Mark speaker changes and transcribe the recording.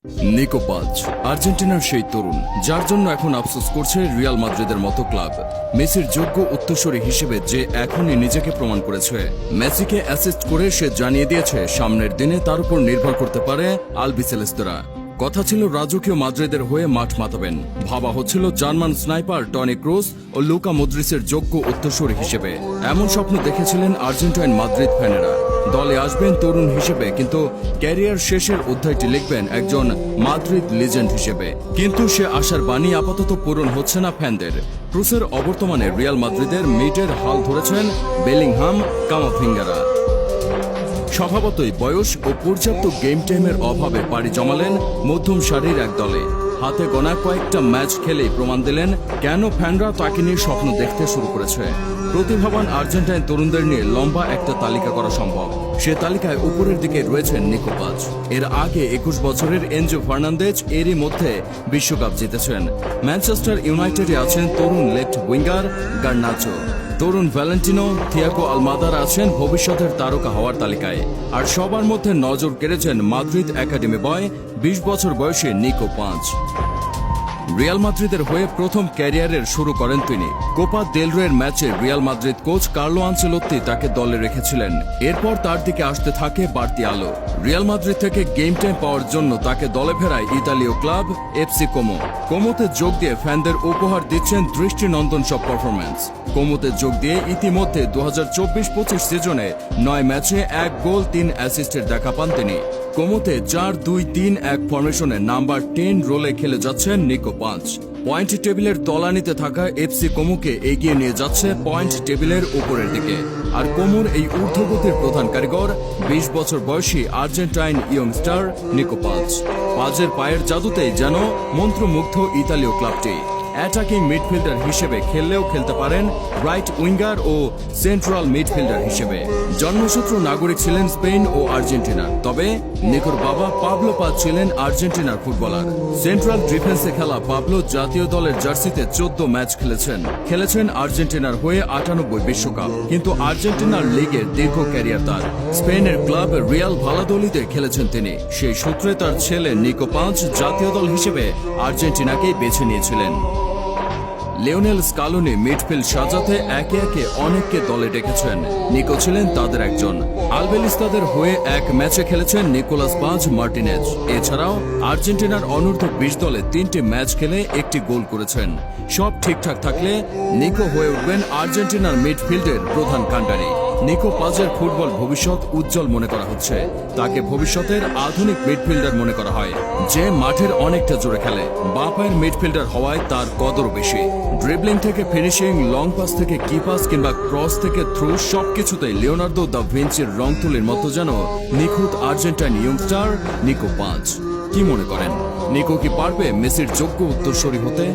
Speaker 1: নিকো পাজ আর্জেন্টিনার সেই তরুণ যার জন্য এখন আফসোস করছে রিয়াল মাদ্রিদের মতো ক্লাব। মেসির যোগ্য উত্তরসূরি হিসেবে যে এখনই নিজেকে প্রমাণ করেছে। মেসিকে অ্যাসিস্ট করে সে জানিয়ে দিয়েছে সামনের দিনে তার উপর নির্ভর করতে পারে আলবিসেলেস্তেরা। কথা ছিল রাজকীয় মাদ্রিদের হয়ে মাঠ মাতাবেন। ভাবা হচ্ছিল জার্মান স্নাইপার টনি ক্রুস ও লুকা মদ্রিসের যোগ্য উত্তরসূরি হিসেবে। এমন স্বপ্ন দেখেছিলেন আর্জেন্টাইন মাদ্রিদ ফ্যানেরা। দলে আসবেন তরুণ হিসেবে, কিন্তু ক্যারিয়ার শেষের অধ্যায়টি লিখবেন একজন মাদ্রিদ লিজেন্ড হিসেবে। কিন্তু সে আশার বাণী আপাতত পূরণ হচ্ছে না ফ্যানদের। ক্রুসের অবর্তমানে রিয়াল মাদ্রিদের মিডের হাল ধরেছেন বেলিংহাম, কামাভিঙ্গারা। স্বভাবতই বয়স ও পর্যাপ্ত গেম টাইমের অভাবে পাড়ি জমালেন মধ্যম সারির এক দলে। হাতে গোনা কয়েকটা ম্যাচ খেলেই প্রমাণ দিলেন কেন ফ্যানরা তাকে নিয়ে স্বপ্ন দেখতে শুরু করেছে। প্রতিভাবান আর্জেন্টাইন তরুণদের নিয়ে লম্বা একটা তালিকা করা সম্ভব। সে তালিকায় উপরের দিকে রয়েছেন নিকো পাজ। এর আগে 21 বছরের এনজো ফার্নান্দেজ এরই মধ্যে বিশ্বকাপ জিতেছেন। ম্যানচেস্টার ইউনাইটেডে আছেন তরুণ লেফট উইঙ্গার গার্নাচো। তরুণ ভ্যালেন্টিনো, থিয়াগো আলমাদার আছেন ভবিষ্যতের তারকা হওয়ার তালিকায়। আর সবার মধ্যে নজর কেড়েছেন মাদ্রিদ একাডেমি বয় 20 বছর বয়সী নিকো পাজ। রিয়াল মাদ্রিদের হয়ে প্রথম ক্যারিয়ারের শুরু করেন তিনি। কোপা দেল রের ম্যাচে Real Madrid coach Carlo Ancelotti তাকে দলে রেখেছিলেন। এরপর তার দিকে আসতে থাকে বাড়তি আলো। রিয়াল মাদ্রিদ থেকে গেম টাইম পাওয়ার জন্য তাকে দলে ফেরায় ইতালীয় ক্লাব এফসি কোমো। কোমোতে যোগ দিয়ে ফ্যানদের উপহার দিচ্ছেন দৃষ্টিনন্দন সব পারফরম্যান্স। কোমোতে যোগ দিয়ে ইতিমধ্যে 2024-25 সিজনে 9 ম্যাচে 1 গোল 3 অ্যাসিস্টের দেখা পান তিনি। কোমোতে 4-2-3-1 ফরমেশনে নাম্বার 10 রোলে খেলে যাচ্ছেন নিকো পাজ। পয়েন্ট টেবিলের তলানিতে থাকা এফসি কোমোকে এগিয়ে নিয়ে যাচ্ছে পয়েন্ট টেবিলের উপরের দিকে। আর কোমোর এই ঊর্ধ্বগতির প্রধান কারিগর 20 বছর বয়সী আর্জেন্টাইন ইয়ংস্টার নিকো পাজ। পাজের পায়ের জাদুতেই যেন মন্ত্রমুগ্ধ ইতালীয় ক্লাবটি। অ্যাটাকিং মিডফিল্ডার হিসেবে খেললেও খেলতে পারেন রাইট উইঙ্গার ও সেন্ট্রাল মিডফিল্ডার হিসেবে। জন্মসূত্র নাগরিক ছিলেন স্পেন ও আর্জেন্টিনার, তবে নিকোর বাবা পাবলো পাজ ছিলেন আর্জেন্টিনার ফুটবলার। সেন্ট্রাল ডিফেন্সে খেলা পাবলো জাতীয় দলের জার্সিতে 14 ম্যাচ খেলেছেন আর্জেন্টিনার হয়ে 98 বিশ্বকাপ। কিন্তু আর্জেন্টিনার লিগের দীর্ঘ ক্যারিয়ার তার। স্পেনের ক্লাব রিয়াল ভালাদোলিদে খেলেছেন তিনি। সেই সূত্রে তার ছেলে নিকো পাজ জাতীয় দল হিসেবে আর্জেন্টিনাকেই বেছে নিয়েছিলেন। লিওনেল স্কালোনি মিডফিল্ড সাজাতে একে একে অনেককে দলে ডেকেছেন। নিকো ছিলেন তাদের একজন। আলবেলিস্তাদের হয়ে এক ম্যাচে খেলেছেন নিকোলাস পাজ মার্টিনেজ। এছাড়াও আর্জেন্টিনার অনূর্ধ্ব 20 দলে 3টি ম্যাচ খেলে 1টি গোল করেছেন। সব ঠিকঠাক থাকলে নিকো হয়ে উঠবেন আর্জেন্টিনার মিডফিল্ডের প্রধান কাণ্ডারি। নিকো পাজের ফুটবল ভবিষ্যৎ উজ্জ্বল মনে করা হচ্ছে। তাকে ভবিষ্যতের আধুনিক মিডফিল্ডার মনে করা হয়, যে মাঠের অনেকটা জোরে খেলে। বাঁ পায়ের মিডফিল্ডার হওয়ায় তার কদর বেশি। ড্রিবলিং থেকে ফিনিশিং, লং পাস থেকে কি পাস কিংবা ক্রস থেকে থ্রু, সবকিছুতেই লিওনার্দো দা ভিঞ্চির রং তুলির মতো যেন নিখুঁত আর্জেন্টাইন ইয়ংস্টার নিকো পাজ। কি মনে করেন, নিকো কি পারবে মেসির যোগ্য উত্তরসূরি হতে?